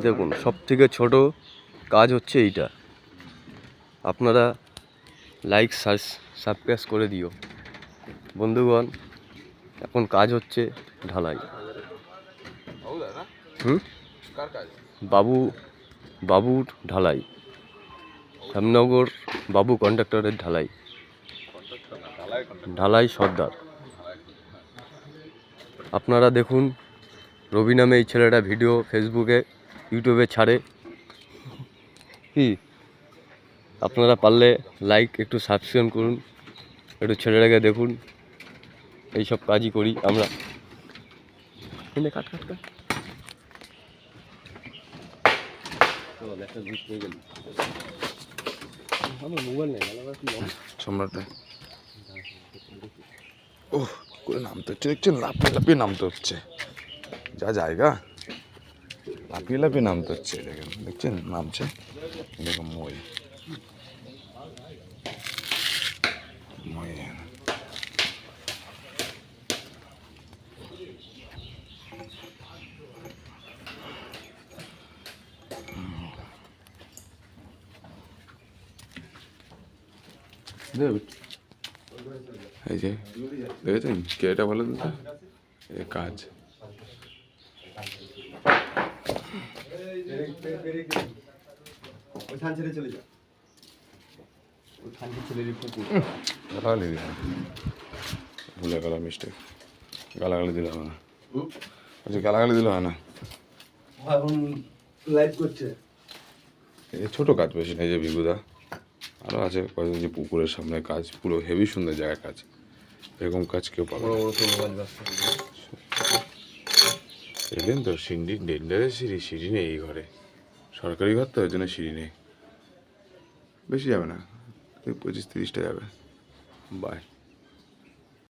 দেখুন সব থেকে ছোট কাজ হচ্ছে এইটা, আপনারা লাইক সাবস্ক্রাইব করে দিও বন্ধুগণ। এখন কাজ হচ্ছে ঢালাই। বাবুর ঢালাই, শ্যামনগর বাবু কন্ট্রাক্টরের ঢালাই সর্দার। আপনারা দেখুন, রবি নামে এই ছেলেটা ভিডিও ফেসবুকে ইউটিউবে ছাড়ে। কি আপনারা পারলে লাইক একটু সাবস্ক্রাইব করুন, একটু ছেলেটাকে দেখুন। এইসব কাজই করি আমরা। সম্রাটে ও করে নামতে হচ্ছে, দেখছেন লাফিয়ে লাফিয়ে নামতে হচ্ছে, যা জায়গা লাফিয়ে লাফিয়ে নামতে হচ্ছে। দেখেন, দেখছেন নামছে, দেখুন মই মই এই যে দেখেছেন কেটা ভালো দাদা এই কাজ। ভুলে গেলাম, মিস্টেক। গালাগালি দিলে হয় না, গালাগালি দিলে হয় না। এই ছোটো কাজ বেশি না, এই যে বিগুদা আরও আছে কয়েকজন, যে পুকুরের সামনে কাজ, পুরো হেভি সুন্দর জায়গায় কাজ। এরকম কাজ কেউ পাবে এলেন তো। সিঁড়ি ডেন্ডারের সিঁড়ি নেই এই ঘরে, সরকারি ঘর তো, ওই জন্য সিঁড়ি নেই। বেশি যাবে না, 25-30টা যাবে। বাই।